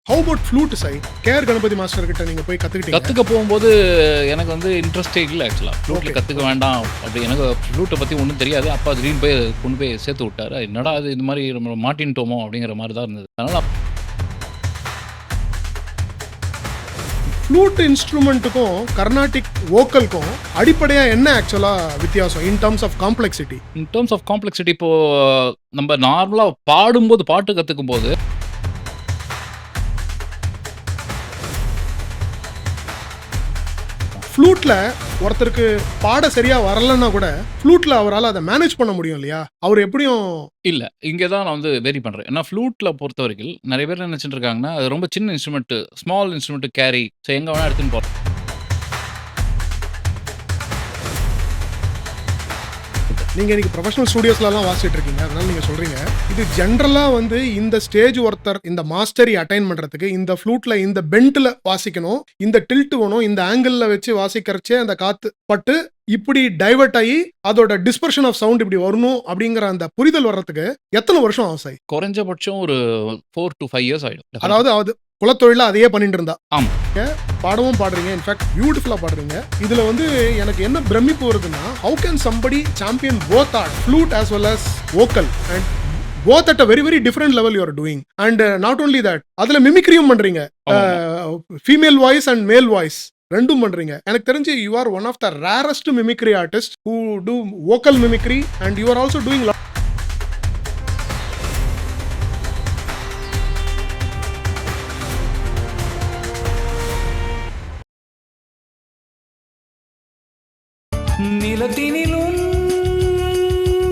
Have about flute சை? KR Ganapathi master கிட்ட நீங்க போய் கத்துக்கிட்டீங்க. கற்றுக்க போகும்போது எனக்கு வந்து இன்ட்ரெஸ்டே இல்லை ஆக்சுவலாக. ஃப்ளூட்டில் Okay. கற்றுக்க வேண்டாம் அப்படி எனக்கு ஃப்ளூட்டை பற்றி ஒன்றும் தெரியாது. அப்பா திடீர்னு போய் கொண்டு போய் சேர்த்து விட்டாரு. என்னடா அது இது மாதிரி நம்ம மாட்டின்ட்டோமோ அப்படிங்கிற மாதிரி தான் இருந்தது. அதனால் ஃப்ளூட் இன்ஸ்ட்ருமெண்ட்டுக்கும் கர்நாடிக் வோக்கலுக்கும் அடிப்படையா என்ன ஆக்சுவலா வித்தியாசம் in terms of complexity? In terms of complexity இப்போது நம்ம நார்மலாக பாடும்போது பாட்டு கற்றுக்கும் போது ஃப்ளூட்ல ஒருத்தருக்கு பாட சரியா வரலன்னா கூட ஃப்ளூட்ல அவரால் அதை மேனேஜ் பண்ண முடியும் இல்லையா? அவர் எப்படியும் இல்லை, இங்கே தான் நான் வந்து வேரி பண்ணுறேன். ஏன்னா ஃப்ளூட்டில் பொறுத்த வரைக்கும் நிறைய பேர் என்ன நினச்சிட்டு இருக்காங்கன்னா, அது ரொம்ப சின்ன instrument, small instrument carry, so எங்கே வேணால் எடுத்துன்னு போகிறோம். நீங்க இன்னைக்கு ப்ரொஃபஷனல் ஸ்டுடியோஸ்லாம் வாசிட்டு இருக்கீங்க, அதனால நீங்க சொல்றீங்க இது ஜென்ரலா வந்து இந்த ஸ்டேஜ் ஒருத்தர் இந்த மாஸ்டரி அட்டைன் பண்றதுக்கு இந்த ஃப்ளூட்ல இந்த பெண்ட்ல வாசிக்கணும், இந்த டில்ட் வேணும், இந்த ஆங்கிள் வச்சு வாசிக்கிறச்சே அந்த காத்து பட்டு இப்படி டைவர்ட் ஆகி அதோட டிஸ்பர்ஷன் ஆஃப் சவுண்ட் இப்படி வரணும் அப்படிங்கிற அந்த புரிதல் வர்றதுக்கு எத்தனை வருஷம் ஆகும் சார்? குறைஞ்சபட்சம் ஒரு 4 to 5 years ஆகிடும். அதாவது அது குலத்தொழில அதையே பண்ணிட்டு இருந்தா. ஆமா. பாடவும் பாடுறீங்க, இன்ஃபேக்ட் பியூட்டிஃபுல்லா பாடுறீங்க. இதுல வந்து எனக்கு என்ன பிரமிப்பு வருதுன்னா, how can somebody champion both art, flute as well as vocal, and both at a very very different level you are doing, and not only that அதுல மிமிக்ரியும் பண்றீங்க, female voice and male voice ரெண்டும் பண்றீங்க. எனக்கு தெரிஞ்சு you are one of the rarest mimicry artist who do vocal mimicry, and you are also doing நிலத்தினிலும்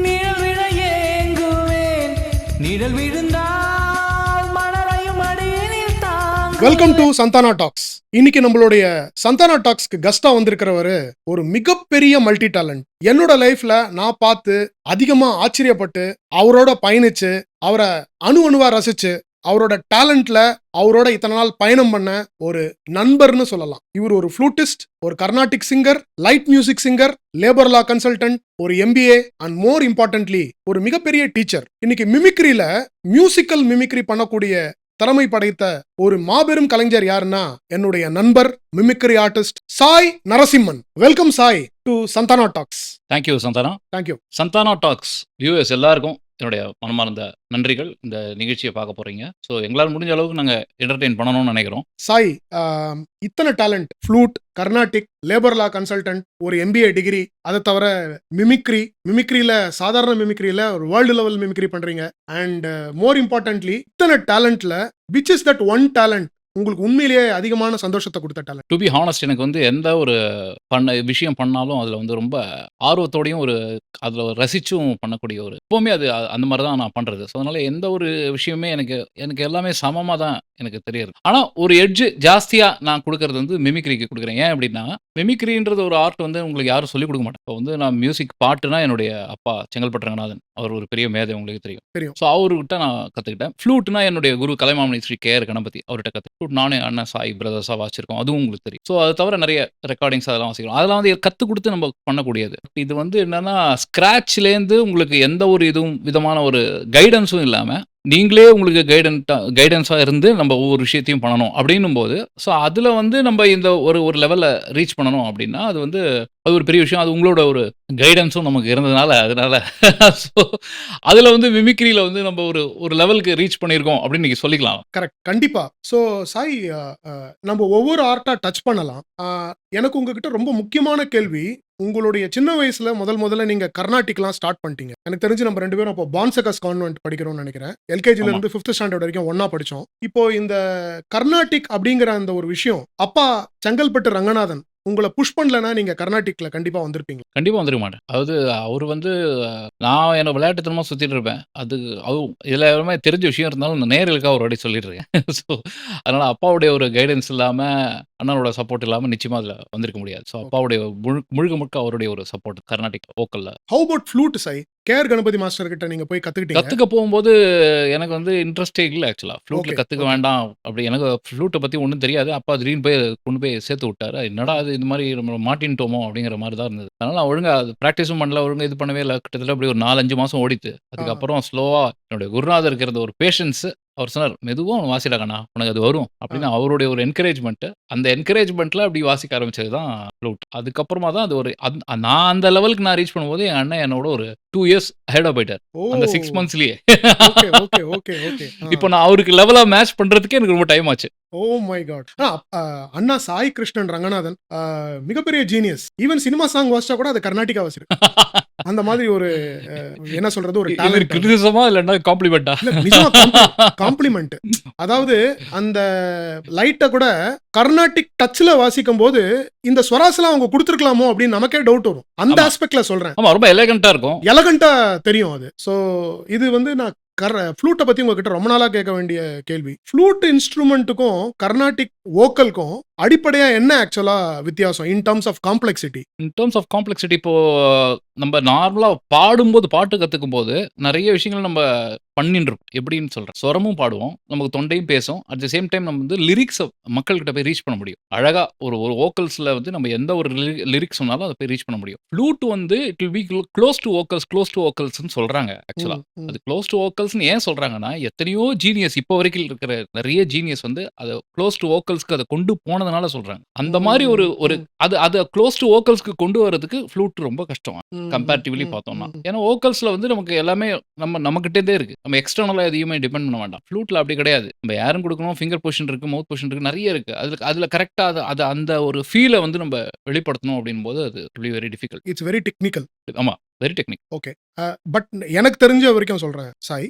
நிழல் விழ ஏங்குவேன், நிழல் விழுந்தால் மணலையும் அடியினில் தாங்க. Welcome to Santhana talks. இன்னைக்கு நம்மளுடைய சந்தானா டாக்ஸ்க்கு கெஸ்டா வந்திருக்கிறவரு ஒரு மிகப்பெரிய மல்டி டேலண்ட். என்னோட லைஃப்ல நான் பார்த்து அதிகமா ஆச்சரியப்பட்டு அவரோட பயணிச்சு அவரை அணுவா ரசிச்சு அவரோட டேலண்ட்ல அவரோட இத்தனை நாள் பயணம் பண்ண ஒரு நண்பர்னு சொல்லலாம். இவர் ஒரு ஃப்ளூட்டிஸ்ட், ஒரு Carnatic singer, light music singer, labour law consultant, ஒரு MBA, அண்ட் மோர் இம்பார்ட்டன்ட்லி ஒரு மிகப்பெரிய டீச்சர். இன்னைக்கு மிமிக்ரியில மியூசிக்கல் மிமிக்ரி பண்ணக்கூடிய திறமை படைத்த ஒரு மாபெரும் கலைஞர் யாருன்னா என்னுடைய நண்பர் mimicry artist Sai Narasimhan. Welcome Sai to Santhana talks. Thank you Santhana. Thank you. Santhana talks viewers எல்லாருக்கும் என்னுடைய மனமார்ந்த நன்றிகள். இந்த நிகழ்ச்சியை பார்க்க போறீங்க. ஸோ எங்களால் முடிஞ்ச அளவுக்கு நாங்கள் என்டர்டெயின் பண்ணணும்னு நினைக்கிறோம். சாய், இத்தனை talent, flute, Carnatic, labour law consultant, ஒரு MBA டிகிரி, அதை தவிர மிமிக்ரியில சாதாரண மிமிக்ரியில ஒரு வேர்ல்டு லெவல் மிமிக்ரி பண்றீங்க, அண்ட் மோர் இம்பார்ட்டன்ட்லி இத்தனை டேலண்ட்ல which is that one talent உங்களுக்கு உண்மையிலேயே அதிகமான சந்தோஷத்தை கொடுத்த டேலண்ட்? டு பி ஹானஸ்ட், எனக்கு வந்து எந்த ஒரு விஷயம் பண்ணாலும் அதில் வந்து ரொம்ப ஆர்வத்தோடையும் அதில் ரசிச்சும் பண்ணக்கூடிய எப்போவுமே அது அந்த மாதிரி தான் நான் பண்ணுறது. ஸோ அதனால எந்த ஒரு விஷயமே எனக்கு எல்லாமே சமமாக தான் எனக்கு தெரியுது. ஆனால் ஒரு எட்ஜு ஜாஸ்தியாக நான் கொடுக்கறது வந்து மிமிக்ரிக்கு கொடுக்குறேன். ஏன் அப்படின்னா, மிமிக்ரின்றது ஒரு ஆர்ட் வந்து உங்களுக்கு யாரும் சொல்லிக் கொடுக்க மாட்டேன். இப்போ வந்து நான் மியூசிக் பாட்டுனா என்னுடைய அப்பா செங்கல்பட்டு ரங்கநாதன், அவர் ஒரு பெரிய மேதை, உங்களுக்கு தெரியும். ஸோ அவர்கிட்ட நான் கற்றுக்கிட்டேன். ஃப்ளூட்னா என்னுடைய குரு கலைமாமணி ஸ்ரீ கேஆர் கணபதி, அவர்கிட்ட கற்றுக்கிட்டேன். நானே அண்ணன் சாய் பிரதர்ஸாக வாசிச்சிருக்கோம், அதுவும் உங்களுக்கு தெரியும். ஸோ அது தவிர நிறைய ரெக்கார்டிங்ஸ் அதெல்லாம் வாசிக்கிறோம். அதெல்லாம் வந்து கற்றுக் கொடுத்து நம்ம பண்ணக்கூடியது. இது வந்து என்னன்னா, ஸ்க்ராட்ச்லேருந்து உங்களுக்கு எந்த ஒரு விதமான ஒரு கைடன்ஸும் இல்லாமல் நீங்களே உங்களுக்கு கைடன்ஸாக இருந்து நம்ம ஒவ்வொரு விஷயத்தையும் பண்ணணும் அப்படின்னும் போது, ஸோ அதில் வந்து நம்ம இந்த ஒரு லெவலில் ரீச் பண்ணணும் அப்படின்னா அது ஒரு பெரிய விஷயம். அது உங்களோட ஒரு கைடன்ஸும் நமக்கு இருந்ததுனால அதனால ஸோ அதில் வந்து மிமிக்ரியில் வந்து நம்ம ஒரு லெவலுக்கு ரீச் பண்ணியிருக்கோம் அப்படின்னு நீங்கள் சொல்லிக்கலாம். கரெக்ட், கண்டிப்பா. ஸோ சாய், நம்ம ஒவ்வொரு ஆர்ட்டா டச் பண்ணலாம். எனக்கு உங்ககிட்ட ரொம்ப முக்கியமான கேள்வி, உங்களுடைய சின்ன வயசுல முதல்ல நீங்க கர்நாடிக்லாம் ஸ்டார்ட் பண்ணிட்டீங்க. எனக்கு தெரிஞ்சு நம்ம ரெண்டு பேரும் அப்போ பான்சகஸ் கான்வென்ட் படிக்கிறோம்னு நினைக்கிறேன். LKGல இருந்து 5th ஸ்டாண்டர்ட் வரைக்கும் ஒன்னா படிச்சோம். இப்போ இந்த கர்நாடிக் அப்படிங்கிற அந்த ஒரு விஷயம், அப்பா செங்கல்பட்டு ரங்கநாதன் உங்களை புஷ் பண்ணலன்னா நீங்க கர்நாடிக்ல கண்டிப்பா வந்திருப்பீங்க. கண்டிப்பாக வந்துருக்க மாட்டேன். அதாவது அவர் வந்து நான் என்ன விளையாட்டுத்தனமாக சுற்றிட்டு இருப்பேன். இதில் எல்லாமே தெரிஞ்ச விஷயம் இருந்தாலும் நான் நேர்களுக்காக ஒரு வாட்டி சொல்லிட்டு இருக்கேன். ஸோ அதனால் அப்பாவுடைய ஒரு கைடன்ஸ் இல்லாமல், அண்ணனோட சப்போர்ட் இல்லாமல் நிச்சயமாக அதில் வந்திருக்க முடியாது. ஸோ அப்பாவுடைய முழுக்க அவருடைய ஒரு சப்போர்ட் கர்நாடிக் வோக்கலில். How about flute Sai? KR Ganapathi master கிட்ட நீங்க போய் கத்துக்கிட்டீங்க. கற்றுக்க போகும்போது எனக்கு வந்து இன்ட்ரெஸ்டே இல்லை ஆக்சுவலாக. ஃப்ளூட்டில் Okay, கற்றுக்க okay. வேண்டாம் அப்படி, எனக்கு ஃப்ளூட்டை பற்றி ஒன்றும் தெரியாது. அப்பா திடீர்னு போய் கொண்டு போய் சேர்த்து விட்டாரு. என்னடா அது இது மாதிரி நம்ம மாட்டின்ட்டோமோ அப்படிங்கிற மாதிரி தான் இருந்தது. அதனால் நான் ஒழுங்காக அது ப்ராக்டிஸும் பண்ணல, ஒழுங்காக இது பண்ணவே இல்லை. கிட்டத்தட்ட அப்படி ஒரு 4-5 மாதம் ஓடித்து. அதுக்கப்புறம் ஸ்லோவாக என்னுடைய குருநாதருக்கு இருந்த ஒரு பேஷன்ஸு, அவர் சொன்னார், "மெதுவா ஒண்ணு வாசிடா கண்ணா, உனக்கு அது வரும்." அப்படின்னு அவருடைய ஒரு என்கரேஜ்மென்ட். அந்த என்கரேஜ்மென்ட்ல அப்படி வாசிக்க ஆரம்பிச்சது தான் ஃப்ளூட். அதுக்கப்புறமா தான் அது ஒரு நான் அந்த லெவலுக்கு நான் ரீச் பண்ணும்போது, என் அண்ணன் என்னோட ஒரு 2 இயர்ஸ் அஹெடா போயிட்டார். ஓ! அந்த 6 மந்த்ஸ்லயே. Okay, okay, okay, okay. இப்போ நான் அவருக்கு லெவலா மேட்ச் பண்றதுக்கே எனக்கு ரொம்ப டைம் ஆச்சு. Oh my God! அண்ணா சாய் கிருஷ்ணன் ரங்கநாதன் மிகப்பெரிய ஜீனியஸ். ஈவன் சினிமா சாங் வாசிச்சா கூட அது கர்நாடிகா வாசிரு. அந்த மாதிரி ஒரு என்ன சொல்றது, ஒரு இது டேலண்ட். கிரிட்டிசிசமா இல்லன்னா காம்ப்ளிமெண்டா? இல்ல நிஜமா காம்ப்ளிமெண்ட். அதாவது அந்த லைட்ட கூட கர்நாடிக் டச்ல வாசிக்கும் போது இந்த ஸ்வராஸ்லாம் அவங்க கொடுத்துருக்கலாமோ அப்படின்னு நமக்கே டவுட் வரும். அந்த ஆமா. ஆஸ்பெக்ட்ல சொல்றேன். ஆமா, ரொம்ப எலகன்ட்டா இருக்கும். எலகண்டா தெரியும் அது. சோ இது வந்து நான் ஃப்ளூட்டை பத்தி உங்ககிட்ட ரொம்ப நாளா கேட்க வேண்டிய கேள்வி. ஃப்ளூட் இன்ஸ்ட்ருமெண்ட்டுக்கும் கர்நாடிக் வோக்கலுக்கும் அடிப்படையா என்ன ஆக்சுவலா வித்தியாசம் in terms of complexity? In terms of complexity இப்போ நம்ம நார்மலா பாடும்போது, பாட்டு கத்துக்கும்போது நெறைய விஷயங்கள் நம்ம பண்ணின்னு இருப்போம். எப்படின்னு சொல்றேன். சொரமும் பாடுவோம். நமக்கு தொண்டையும் பேசும். அட் தி சேம் டைம் நம்ம வந்து லிரிக்ஸ மக்கள்கிட்ட போய் ரீச் பண்ண முடியும். அழகா ஒரு ஒரு வோக்கல்ஸ்ல வந்து நம்ம எந்த ஒரு லிரிக்ஸ் சொன்னாலும் அத போய் ரீச் பண்ண முடியும். ஃப்ளூட் வந்து it will be close to வோக்கல்ஸ்ன்னு சொல்றாங்க ஆக்சுவலா. அது க்ளோஸ் டூ வோக்கல்ஸ்ன்னு ஏன் சொல்றாங்கன்னா, எத்தனையோ ஜீனியஸ் இப்போ வரைக்கும் இருக்கிற நெறைய ஜீனியஸ் வந்து அத க்ளோஸ் டூ வோக்கல்ஸ்க்கு அத கொண்டு போனதுனால சொல்றாங்க. அந்த மாரி ஒரு ஒரு அத க்ளோஸ் டூ வோக்கல்ஸ்க்கு கொண்டு வரதுக்கு ஃப்ளூட் ரொம்ப கஷ்டம். கம்பேரிட்டிவ்லி பார்த்தோம்னா. ஏன்னா வோக்கல்ஸ்ல வந்து நமக்கு எல்லாமே நம்மகிட்டே இருக்கு. நம்ம எக்ஸ்டர்னலா எதையுமே டிபெண்ட் பண்ண வேண்டாம். ஃப்ளூட்ல அப்படி கிடையாது. நம்ம ஏரும் கொடுக்கணும், ஃபிங்கர் பொசிஷன் இருக்கு, மவுத் பொசிஷன் இருக்கு, நெறைய இருக்கு. அதுல கரெக்ட்டா அது அந்த ஒரு ஃபீல வந்து நம்ம வெளிப்படுத்தணும் அப்படிங்கும்போது அது very difficult. It's very technical. ஆமா, வெரி டெக்னிக். ஓகே. பட் எனக்கு தெரிஞ்ச வரைக்கும் சொல்றேன் சாய்.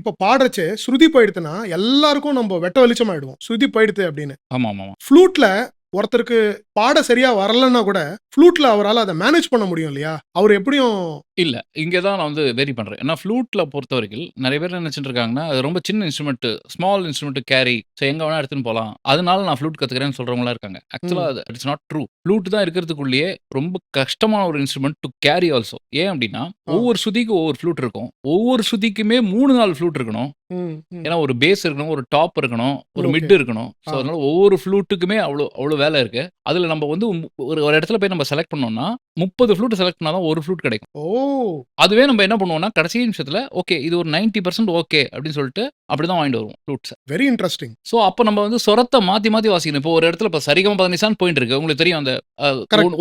இப்ப பாடுறச்சே ஸ்ருதி போயிடுத்துன்னா எல்லாருக்கும் நம்ம வெட்ட வெளிச்சம் ஆயிடுவோம். ஸ்ருதி போயிடுத்து அப்படின்னு. ஆமா. ஃப்ளூட்ல ஒருத்தருக்கு பாட சரியா வரலன்னா கூட ஃப்ளூட்ல அவரால் அதை மேனேஜ் பண்ண முடியும் இல்லையா? அவர் எப்படியும் இல்ல. இங்க தான் நான் வந்து வேரி பண்றேன். ஏன்னா ஃப்ளூட்ல பொறுத்தவரைக்கும் நெறைய பேர் என்ன நினைச்சுட்டு இருக்காங்கன்னா, அது ரொம்ப சின்ன instrument, small instrument carry. So எங்க வேணா எடுத்துன்னு போலாம். அதனால நான் ஃப்ளூட் கத்துக்கிறேன்னு சொல்றவங்களா இருக்காங்க. ஆக்சுவலா அது இட்ஸ் நாட் ட்ரூ. ஃப்ளூட் தான் இருக்கிறதுக்குள்ளேயே ரொம்ப கஷ்டமான ஒரு இன்ஸ்ட்ருமெண்ட் டு கேரி ஆல்சோ. ஏன் அப்படின்னா, ஒவ்வொரு சுதிக்கும் ஒவ்வொரு ஃப்ளூட் இருக்கும். ஒவ்வொரு சுதிக்குமே 3, 4 ஃப்ளூட் இருக்கணும். ஏன்னா ஒரு பேஸ் இருக்கணும், ஒரு டாப் இருக்கணும், ஒரு மிட் இருக்கணும். ஸோ அதனால ஒவ்வொரு ஃப்ளூட்டுக்குமே அவ்வளோ வேலை இருக்கு. அதுல நம்ம வந்து ஒரு இடத்துல போய் நம்ம செலக்ட் பண்ணோம்னா 30 ஃப்ளூட் செலக்ட் பண்ணா தான் ஒரு ஃப்ளூட் கிடைக்கும். அதுவே நம்ம என்ன பண்ணுவோம்னா கடைசி நிமிஷத்துல ஓகே இது ஒரு 90% ஓகே அப்படின்னு சொல்லிட்டு அப்படிதான் வாங்கிட்டு வருவோம் ஃப்ளூட்ஸ். Very interesting. ஸோ அப்போ நம்ம வந்து சொரத்தை மாத்தி வாசிக்கணும். இப்போ ஒரு இடத்துல இப்போ சரிகம பதனிசான்னு போயிட்டு இருக்கு. உங்களுக்கு தெரியும் அந்த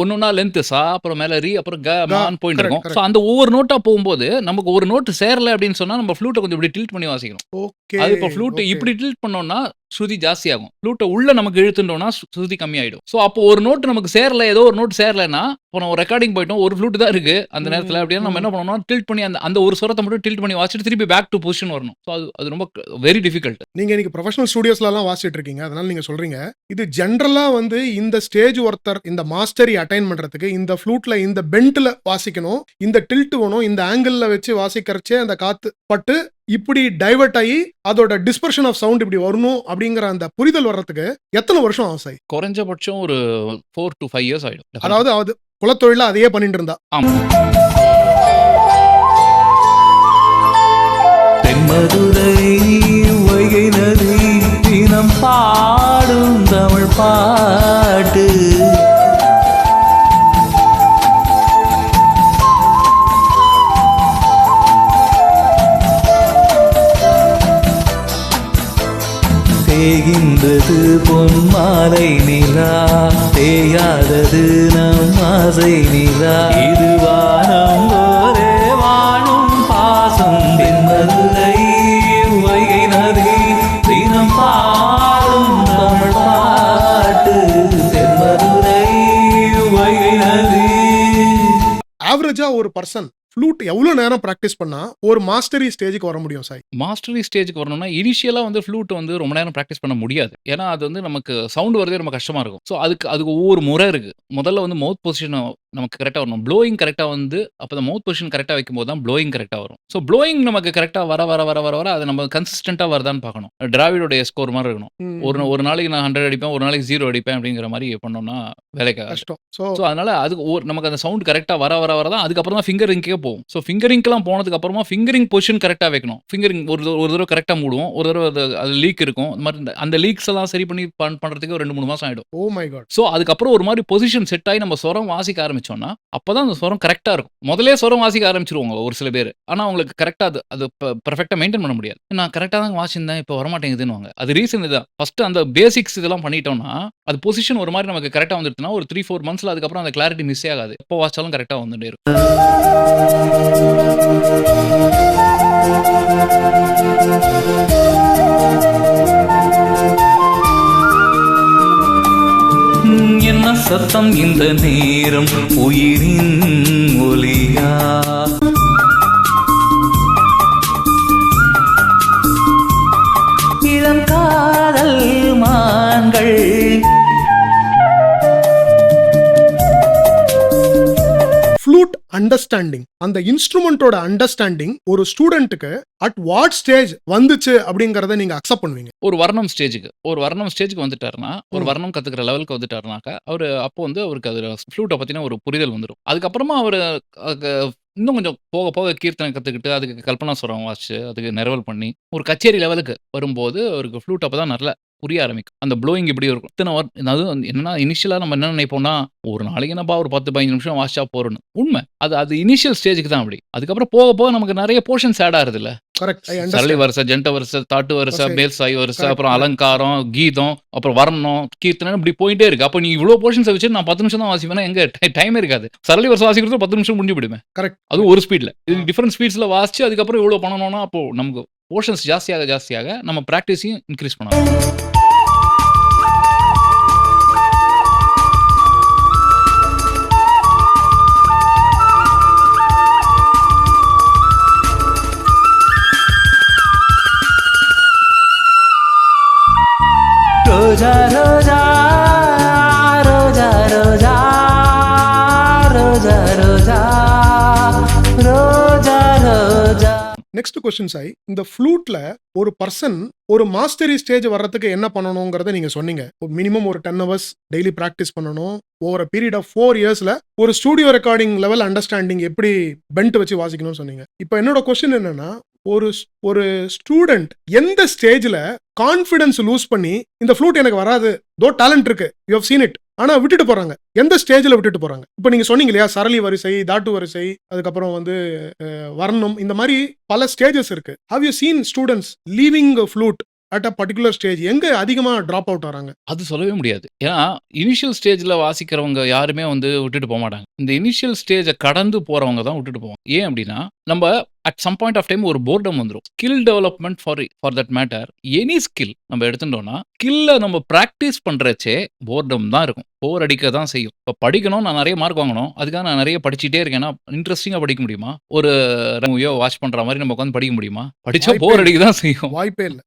ஒன்னொன்னா லென்த் சா, அப்புறம் மேல ரி, அப்புறம் க மான்னு போயிட்டு இருக்கும். ஸோ அந்த ஒவ்வொரு நோட்டா போகும்போது நமக்கு ஒரு நோட்டு சேரல அப்படின்னு சொன்னா நம்ம ஃப்ளூட்டை கொஞ்சம் இப்படி டில்ட் பண்ணி வாசிக்கணும். ஓகே. அது இப்போ ஃப்ளூட் இப்படி டில்ட் பண்ணோம்னா ஸ்ருதி ஜாஸ்தி ஆகும். ஃப்ளூட்டை உள்ள நமக்கு இழுத்துட்டோம்னா ஸ்ருதி கம்மியாயிடும். ஸோ அப்போ ஒரு நோட்டு நமக்கு சேரல, ஏதோ ஒரு நோட்டு சேரலன்னா இப்போ நம்ம ரெக்கார்டிங் போயிட்டோம், ஒரு ஃப்ளூட் தான் இருக்கு அந்த நேரத்தில் அப்படின்னா நம்ம என்ன பண்ணணும், டில்ட் பண்ணி அந்த ஒரு சொரத்தை மட்டும் டில்ட் பண்ணி வாசிட்டு திருப்பி பேக் டு பொசிஷன் வரணும். ஸோ அது ரொம்ப வெரி டிஃபிகல்ட். நீங்க இன்னைக்கு ப்ரொஃபஷனல் ஸ்டுடியோஸ்லாம் வாசிட்டு இருக்கீங்க, அதனால நீங்க சொல்றீங்க இது ஜென்ரலா வந்து இந்த ஸ்டேஜ் ஒருத்தர் இந்த மாஸ்டரி அட்டைன் பண்றதுக்கு இந்த ஃப்ளூட்ல இந்த பெண்ட்ல வாசிக்கணும், இந்த டில்ட் வேணும், இந்த ஆங்கிள் வச்சு வாசிக்கிறச்சே அந்த காத்து பட்டு இப்படி டைவர்ட் ஆகி அதோட டிஸ்பர்ஷன் ஆஃப் சவுண்ட் இப்படி வரணும் அப்படிங்கிற அந்த புரிதல் வர்றதுக்கு எத்தனை வருஷம் ஆகும் சார்? குறைஞ்சபட்சம் ஒரு 4 to 5 years ஆயிடும். அதாவது குலத்தொழில அதையே பண்ணிட்டு இருந்தா. ஆமா. தென்மதுரை வைகை நதி தினம் பாடும் தமிழ் பாட்டு. தேகின்றது பொன்மாலை நிலா, தேயாதது நம் ஆசை நிலா. இது வானம் ஒரே வாழும் பாசம். தென்மதுரை வைகை நதி தினம் பாடும் தமிழ் பாட்டு. தென்மதுரை வைகை நதி. ஆவரேஜா ஒரு பர்சன் ஃப்ளூட் எவ்வளவு நேரம் பிராக்டிஸ் பண்ணா ஒரு மாஸ்டரி ஸ்டேஜுக்கு வர முடியும் சார்? மாஸ்டரி ஸ்டேஜுக்கு வரணும்னா இனிஷியலா வந்து ஃப்ளூட் வந்து ரொம்ப நேரம் பிராக்டிஸ் பண்ண முடியாது. ஏன்னா அது வந்து நமக்கு சவுண்ட் வரதே ரொம்ப கஷ்டமா இருக்கும். ஸோ அதுக்கு ஒவ்வொரு முறை இருக்கு. முதல்ல வந்து மவுத் பொசிஷன் நமக்கு கரெக்டாக வரணும். ப்ளோயிங் கரெக்டாக வந்து அப்போ மவுத் பொசிஷன் கரெக்டாக வைக்கும்போது தான் ப்ளோயிங் கரெக்டாக வரும். ஸோ ப்ளோயிங் நமக்கு கரெக்டாக வர அது நம்ம கன்சிஸ்டண்டாக வருதான்னு பார்க்கணும். டிராவிடோடைய ஸ்கோர் மாதிரி இருக்கணும். ஒரு நாளைக்கு நான் 100 அடிப்பேன், ஒரு நாளைக்கு 0 அடிப்பேன் அப்படிங்கிற மாதிரி பண்ணோம்னா வேலைக்கு கஷ்டம். ஸோ அதனால அதுக்கு நமக்கு அந்த சவுண்ட் கரெக்டாக வர தான் அதுக்கப்புறம் தான் ஃபிங்கரிங்கே போகும். ஸோ ஃபிங்கரிங்லாம் போனதுக்கு அப்புறமா ஃபிங்கரிங் பொசிஷன் கரெக்டாக வைக்கணும். ஃபிங்கரிங் ஒரு தடவை கரெக்டாக மூடுவோம், ஒரு தடவை அது லீக் இருக்கும். இந்த மாதிரி அந்த லீக்ஸ் எல்லாம் சரி பண்ணி பண்ணுறதுக்கு ஒரு 2-3 மாதம் ஆகிடும். ஓ மை காட். ஸோ அதுக்கப்புறம் ஒரு மாதிரி பொசிஷன் செட் ஆகி நம்ம சொரம் வாசிக்க ஆரம்பிச்சோம் ஆரம்பிச்சோம்னா, அப்பதான் அந்த ஸ்வரம் கரெக்ட்டா இருக்கும். முதல்லயே ஸ்வரம் வாசிக்க ஆரம்பிச்சுருவாங்க ஒரு சில பேரு. ஆனா அவங்களுக்கு கரெக்ட்டா அது பெர்ஃபெக்ட்டா மெயின்டெயின் பண்ண முடியாது. நான் கரெக்ட்டா தான் வாசிச்சிருந்தேன், இப்போ வரமாட்டேங்குதுன்னுவாங்க. அது ரீசன் இதான். ஃபர்ஸ்ட்டு அந்த பேசிக்ஸ் இதெல்லாம் பண்ணிட்டோம்னா, அது பொசிஷன் ஒரு மாரி நமக்கு கரெக்ட்டா வந்துடுச்சுன்னா, ஒரு 3, 4 மந்த்ஸ்ல அதுக்கப்புறம் அந்த கிளாரிட்டி மிஸ்ஸே ஆகாது. எப்போ வாசிச்சாலும் கரெக்ட்டா வந்துட்டே இருக்கும். என்ன சத்தம் இந்த நேரம் உயிரின் ஒலியா? இளம் காதல் மான்கள் ஃப்ளூட் அண்டர்ஸ்டாண்டிங், அந்த இன்ஸ்ட்ருமெண்டோட அண்டர்ஸ்டாண்டிங் ஒரு ஸ்டூடெண்ட்டுக்கு அட் வாட் ஸ்டேஜ் வந்துச்சு அப்படிங்கறத நீங்க அக்செப்ட் பண்ணுவீங்க? ஒரு வர்ணம் ஸ்டேஜ்க்கு வந்துட்டாருன்னா, ஒரு வர்ணம் கத்துக்கிற லெவலுக்கு வந்துட்டாருனாக்கா, அப்போ வந்து அவருக்கு அது ஃப்ளூட்ட பத்தின ஒரு புரிதல் வந்துரும். அதுக்கப்புறமா அவரு அதுக்கு இன்னும் கொஞ்சம் போக போக கீர்த்தனை கத்துக்கிட்டு, அதுக்கு கல்பனாஸ்வரம் வாசிச்சு, அதுக்கு நிரவல் பண்ணி, ஒரு கச்சேரி லெவலுக்கு வரும்போது, அவருக்கு ஃப்ளூட் அப்பதான் நல்லா புரிய ஆரம்பிக்கும். அந்த ப்ளோயிங் இப்படி இருக்கும். அதுவும் என்னன்னா, இனிஷியலா நம்ம என்ன நினைப்போம்னா, ஒரு நாளைக்கு என்னப்பா ஒரு 10, 15 நிமிஷம் வாசிச்சா போறோம்னு. உண்மை. அது இனிஷியல் ஸ்டேஜ்க்கு தான் அப்படி. அதுக்கப்புறம் போக போக நமக்கு நெறைய போர்ஷன்ஸ் ஆட் ஆகுதுல்ல. கரெக்ட், ஐ சரளி அண்டர்ஸ்டாண்ட். வரிசை, ஜென்ட வரிசை, தாட்டு வரிசை, வரிசை. மேல் சாய் வரிசை, Correct, அப்புறம் correct. அலங்காரம், கீதம், அப்புறம் வர்ணம், கீர்த்தனை இப்படி போயிட்டே இருக்கு. அப்ப நீ இவ்ளோ போர்ஷன்ஸ வச்சு நான் 10 நிமிஷம் தான் வாசிப்பேன்னா எங்க டைமே இருக்காது. சரளி வரிசை வாசிக்கிறது 10 நிமிஷம் முடிஞ்சு போயிடுமே. கரெக்ட். அதுவும் ஒரு ஸ்பீட்ல. இது டிஃபரண்ட் ஸ்பீட்ஸ்ல வாசிச்சு அதுக்கப்புறம் இவ்ளோ பண்ணணும்னா, அப்போ நமக்கு போர்ஷன்ஸ் ஜாஸ்தியாக நம்ம பிராக்டிஸையும் இன்கிரீஸ் பண்ணணும். ரோஜா ரோஜா ரோஜா ரோஜா ரோஜா ரோஜா ரோஜா ரோஜா. நெக்ஸ்ட் கொஸ்டின் சாய், இந்த ஃப்ளூட்ல ஒரு பர்சன் ஒரு மாஸ்டரி ஸ்டேஜ் வர்றதுக்கு என்ன பண்ணணுங்கிறத நீங்க சொன்னீங்க. மினிமம் ஒரு 10 hours டெய்லி பிராக்டிஸ் பண்ணணும். ஓவர் அ பீரியட் ஆஃப் 4 yearsல ஒரு ஸ்டூடியோ ரெக்கார்டிங் லெவல் அண்டர்ஸ்டாண்டிங் எப்படி பெண்ட் வச்சு வாசிக்கணும்னு சொன்னீங்க. இப்போ என்னோட கொஸ்டின் என்னன்னா, ஒரு ஸ்டூடெண்ட் எந்த ஸ்டேஜ்ல கான்ஃபிடன்ஸ் லூஸ் பண்ணி இந்த ஃப்ளூட் எனக்கு வராது, தோ டேலண்ட் இருக்கு, யூ ஹவ் சீன் இட், ஆனா விட்டுட்டு போறாங்க, எந்த ஸ்டேஜ்ல விட்டுட்டு போறாங்க? இப்போ நீங்க சொன்னீங்க இல்லையா, சரளி வரிசை, தாட்டு வரிசை, அதுக்கப்புறம் வந்து வர்ணம், இந்த மாதிரி பல ஸ்டேஜஸ் இருக்கு. How you seen students leaving flute at a particular stage? எங்க அதிகமா டிராப் அவுட் வராங்க? அது சொல்லவே முடியாது. ஏன்னா, இனிஷியல் ஸ்டேஜ்ல வாசிக்கிறவங்க யாருமே வந்து விட்டுட்டு போமாட்டாங்க. இந்த இனிஷியல் ஸ்டேஜ கடந்து போறவங்க தான் விட்டுட்டு போவாங்க. ஏன் அப்டின்னா, நம்ப at some point of time ஒரு போர்டம் வந்துரும். Skill development for that matter, any skill நம்ம எடுத்துட்டோம்னா, ஸ்கில்ல நம்ம பிராக்டிஸ் பண்றச்சே போர்டம் தான் இருக்கும். போர் அடிக்க தான் செய்யும். இப்ப படிக்கணும், நான் நெறைய மார்க் வாங்கணும், அதுக்காக நான் நெறைய படிச்சுட்டே இருக்கேன்னா, இன்ட்ரஸ்டிங்கா படிக்க முடியுமா? ஒரு மூவியோ வாட்ச் பண்ற மாரி நம்ம உட்கார்ந்து படிக்க முடியுமா? படிச்சா வாய்ப்பே போர் இல்ல. அடிக்க தான் செய்யும். வாய்ப்பே இல்ல.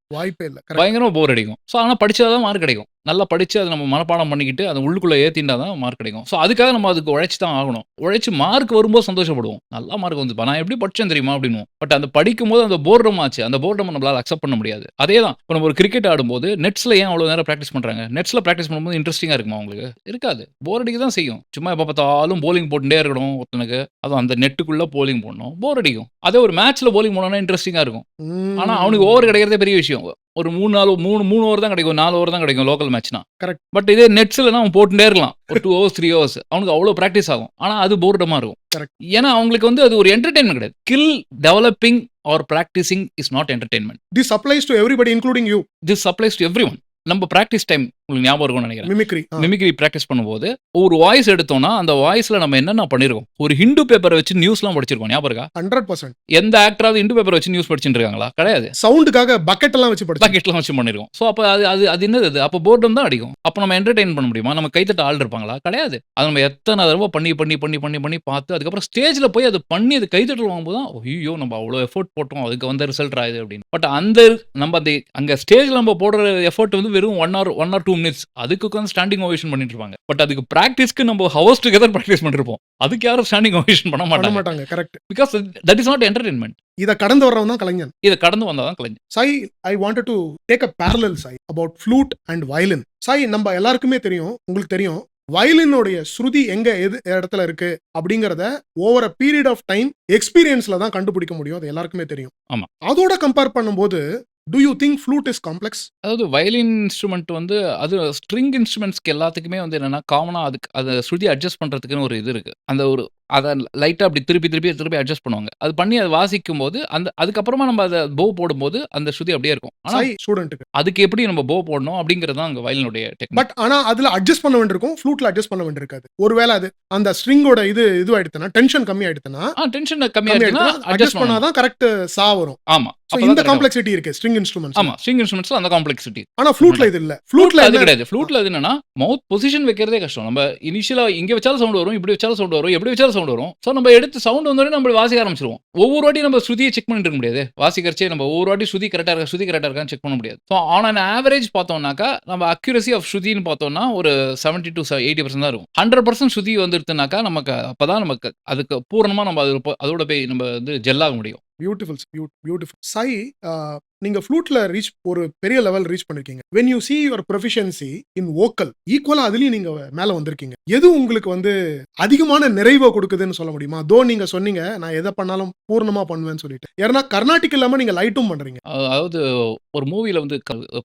Correct. பயங்கரமா போர் அடிக்கும். ஸோ ஆனா படிச்சா தான் மார்க் கிடைக்கும். நல்லா படிச்சு அத நம்ம மனப்பாடம் பண்ணிக்கிட்டு, அத உள்ளுக்குள்ள ஏத்திண்டா தான் மார்க் கிடைக்கும். ஸோ அதுக்காக நம்ம அதுக்கு உழைச்சு தான் ஆகணும். உழைச்சு மார்க் வரும்போது சந்தோஷப்படுவோம். நல்லா மார்க் வந்துப்பா, நான் எப்படி படிச்சேன் தெரியுமா? அப்படின்னுவோம். பட் அந்த படிக்கும்போது அந்த போர்டம் ஆச்சு. அந்த போர்டம் நம்மளால அக்செப்ட் பண்ண முடியாது. அதே தான். இப்ப நம்ம ஒரு கிரிக்கெட் ஆடும்போது நெட்ஸ்ல ஏன் அவ்வளவு நேரம் பிராக்டிஸ் பண்றாங்க? நெட்ஸ்ல பிராக்டிஸ் பண்ணும்போது இன்ட்ரஸ்டிங்கா இருக்குமா உங்களுக்கு? இருக்காது. போர் அடிக்க தான் செய்யும். சும்மா எப்ப பார்த்தாலும் போலிங் போட்டுட்டே இருக்கணும் ஒருத்தனுக்கு. அதுவும் அந்த நெட்டுக்குள்ள போலிங் போடணும். போர் அடிக்கும். அதே ஒரு மேட்ச்ல போலிங் போனோம்னா இன்ட்ரஸ்டிங்கா இருக்கும். ஆனா அவனுக்கு ஓவர் கிடைக்கிறதே பெரிய விஷயம். ஒரு 3 ஓவர் தான் கிடைக்கும், 4 ஓவர் தான் கிடைக்கும் லோக்கல் மேட்ச்னா. கரெக்ட். பட் இதே நெட்ஸ்லனா அவன் போட்டுட்டே இருக்கலாம். ஒரு 2 hours 3 hours அவனுக்கு அவ்வளோ பிராக்டிஸ் ஆகும். ஆனா அது போர்டமா இருக்கும். கரெக்ட். ஏன்னா அவங்களுக்கு வந்து அது ஒரு என்டர்டெயின்மெண்ட் கிடையாது. Skill developing or practicing is not entertainment. This applies to everybody including you. This applies to everyone. நம்ம பிராக்டிஸ் டைம் உங்களுக்கு ஞாபகம் இருக்கும்னு நினைக்கிறேன். Mimicry. மிமிக்ரி பிராக்டிஸ் பண்ணும்போது ஒரு வாய்ஸ் எடுத்தோம்னா அந்த வாய்ஸ்ல நம்ம என்னென்ன பண்ணிருக்கோம்? ஒரு ஹிந்து பேப்பரை வச்சு நியூஸ்லாம் படிச்சிருக்கோம். ஞாபகம் இருக்கா? 100%. எந்த ஆக்டராவது ஹிந்து பேப்பரை வச்சு நியூஸ் படிச்சுட்டு இருக்காங்களா? கிடையாது. சவுண்டுக்காக பக்கெட் எல்லாம் வச்சு படிச்சு. பாக்கெட்லாம் வச்சு பண்ணிருக்கோம். ஸோ அப்போ அது என்னது அது? அப்போ போர்டம் தான் அடிக்கும். அப்போ நம்ம என்டர்டெயின் பண்ண முடியுமா? நம்ம கைத்தட்ட ஆள் இருப்பாங்களா? கிடையாது. அது நம்ம எத்தனை தடவை பண்ணி பார்த்து அதுக்கப்புறம் ஸ்டேஜ்ல போய் அது பண்ணி அது கைத்தட்டல் வாங்கும்போது தான் ஐயோ நம்ம அவ்வளோ எஃபோர்ட் போட்டோம், அதுக்கு வந்து ரிசல்ட் ஆகுது அப்படின்னு. பட் நம்ம அங்க ஸ்டேஜ்ல நம்ம போடுற எஃபோர்ட் வந்து வெறும் 1 or 2 minutes. அதுக்கு உட்காந்து ஸ்டாண்டிங் ஓவேஷன் பண்ணிட்டு இருப்பாங்க. பட் அதுக்கு பிராக்டிஸ்க்கு நம்ம ஹவர்ஸ் டுகெதர் பிராக்டிஸ் பண்ணிருப்போம். அதுக்கு யாரும் ஸ்டாண்டிங் ஓவேஷன் பண்ண பண்ண மாட்டாங்க. மாட்டாங்க. Correct. Because that is not entertainment. இத கடந்து வர்றவன் தான் கலைஞன். இதை கடந்து வந்தாதான் கலைஞர். Sai, I wanted to take a parallel Sai about flute and violin. Sai, நம்ம எல்லாருக்குமே தெரியும், உங்களுக்கு தெரியும், வயலினுடைய ஸ்ருதி எங்க எது இடத்துல இருக்கு அப்படிங்கறத over a period of time எக்ஸ்பீரியன்ஸ்ல தான் கண்டுபிடிக்க முடியும். அது எல்லாருக்குமே தெரியும். ஆமா. அதோட கம்பேர் பண்ணும்போது to you think flute is complex? அதாவது வயலின் இன்ஸ்ட்ருமெண்ட் வந்து அது ஸ்ட்ரிங் இன்ஸ்ட்ருமெண்ட்ஸ்க்கு எல்லாத்துக்குமே வந்து என்னன்னா, காமனா அதுக்கு அத ஸ்ருதி அட்ஜஸ்ட் பண்றதுக்குன்னு ஒரு இது இருக்கு. அந்த ஒரு அத லைட்டா அப்படி திருப்பி அட்ஜஸ்ட் பண்ணுவாங்க. அது பண்ணி அத வாசிக்கும்போது, அதுக்கப்புறமா நம்ம அத போ போடும்போது, அந்த ஸ்ருதி அப்படியே இருக்கும். ஆனா, சாய் ஸ்டூடண்ட்டுக்கு. அதுக்கு எப்படி நம்ம போ போடணும் அப்படிங்கிறது தான் அங்க வயலினுடைய டெக்னிக். பட் ஆனா அதுல அட்ஜஸ்ட் பண்ண வேண்டியிருக்கும், ஃப்ளூட்ல அட்ஜஸ்ட் பண்ண வேண்டியிருக்காது. ஒருவேளை அது அந்த ஸ்ட்ரிங்கோட இது ஆயிடுத்துனா, டென்ஷன் கம்மி ஆயிடுத்துனா, டென்ஷன் கம்மியாச்சுன்னா அட்ஜஸ்ட் அட்ஜஸ்ட் பண்ணா பண்ணணும். தான் கரெக்ட் சா வரும். ஆமா. சோ அப்பதான் இந்த correct ஆ வரும். காம்ப்ளெக்சிட்டி இருக்கு ஸ்ட்ரிங் இன்ஸ்ட்ருமெண்ட்ஸ். ஆமா. ஸ்ட்ரிங் இன்ஸ்ட்ருமெண்ட்ஸ்ல அந்த காம்ப்ளெக்சிட்டி. ஆனா ஃப்ளூட்ல இது இல்ல. ஃப்ளூட்ல அது என்ன- கிடையாது. ஃப்ளூட்ல அது என்னன்னா, மவுத் பொசிஷன் வைக்கிறதே கஷ்டம். நம்ம இனிஷியலா இங்க வச்சாலும் சவுண்ட் வரும், இப்படி வச்சாலும் சவுண்ட் வரும், எப்படி வச்சாலும் சவுண்ட் வரும். சோ நம்ம எடுத்து சவுண்ட் வந்தோனே நம்ம வாசிக்க ஆரம்பிச்சிருவோம். ஒவ்வொரு வாட்டி நம்ம ஸ்ருதியை செக் பண்ணிட்டு இருக்க முடியாது. வாசிக்கிறச்சே நம்ம ஒவ்வொரு வாட்டி ஸ்ருதி கரெக்ட்டா இருக்கான்னு செக் பண்ண முடியாது. சோ ஆன் அன் ஆவரேஜ் பார்த்தோம்னாக்கா, நம்ம அக்யூரசி ஆஃப் ஸ்ருதின்னு பார்த்தோம்னா ஒரு 70 to 80% தான் இருக்கும். 100% ஸ்ருதி வந்துருச்சுனாக்கா, நமக்கு அப்பதான் நமக்கு அதுக்கு பூரணமா நம்ம அதோட போய் நம்ம வந்து ஜெல் ஆக முடியும். Beautiful beautiful. சாய், நீங்க ஃப்ளூட்ல ஒரு பெரிய லெவல் ரீச் பண்ணிருக்கீங்க. when you see your proficiency in vocal, ஈக்குவலா அதுலயும் நீங்க மேல வந்திருக்கீங்க. எது உங்களுக்கு வந்து அதிகமான நிறைவை கொடுக்குதுன்னு சொல்ல முடியுமா? தோ நீங்க சொன்னீங்க நான் எதை பண்ணாலும் பூர்ணமா பண்ணுவேன்னு சொல்லிட்டு. ஏன்னா கர்நாடிக் இல்லாம நீங்க லைட்டும் பண்றீங்க. அதாவது ஒரு மூவில வந்து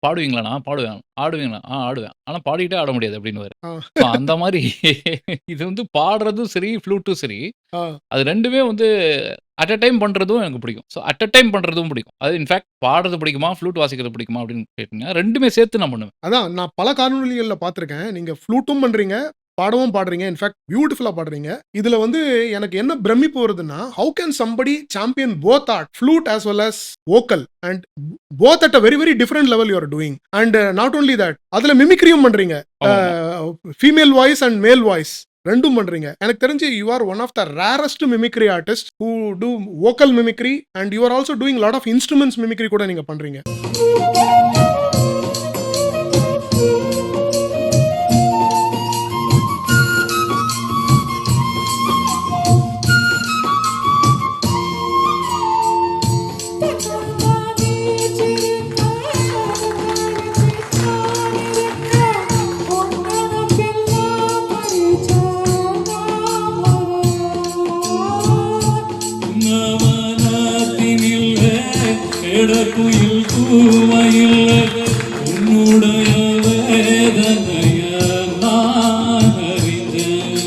பாடுவீங்களா? நான் பாடுவேன். ஆடுவீங்களா? ஆடுவேன். ஆனா பாடிட்டே ஆட முடியாது அப்படின்னுவாரு. ஆ. So அந்த மாரி இது வந்து பாடுறதும் சரி, ஃப்ளூட்டும் சரி, ஆ. அது 2மே வந்து அட் அ டைம் பண்றதும் எனக்கு பிடிக்கும். ஸோ அட் அ டைம் பண்றதும் பிடிக்கும். அது இன்ஃபேக்ட் பாடுறது பிடிக்குமா, ஃப்ளூட் வாசிக்கிறது பிடிக்குமா அப்படின்னு கேட்டீங்கன்னா 2மே சேர்த்து நான் பண்ணுவேன். அதான் நான் பல காணொளிகள்ல பார்த்திருக்கேன். நீங்க ஃப்ளூட்டும் பண்றீங்க, பாடவும் பாடுறீங்க. இன்ஃபேக்ட் பியூட்டிஃபுல்லா பாடுறீங்க. இதுல வந்து எனக்கு என்ன பிரமிப்பு வருதுன்னா, how can somebody champion both art, flute as well as vocal, and both at a very very different level you are doing. And not only that, அதுல மிமிக்ரியும் பண்றீங்க. Female voice and male voice ரெண்டும் பண்றீங்க. எனக்கு தெரிஞ்சு you are one of the rarest mimicry artist who do vocal mimicry, and you are also doing lot of instruments mimicry கூட நீங்க பண்றீங்க. குயில் கூவையில் உன்னுடைய வேதனைய நான் அறிந்தேன்.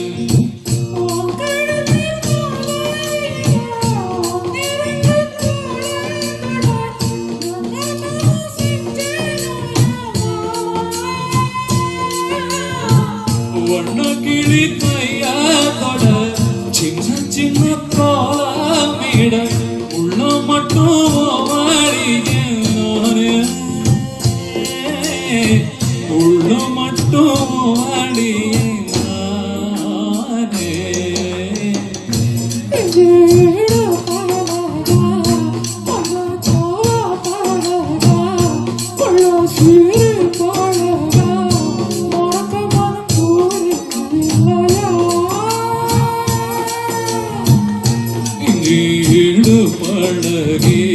வண்ணக்கிளி கையாதோட சின்ன சின்ன கோலமிட உள்ள மட்டும் உள்ள மட்டும் ஈடு பழகி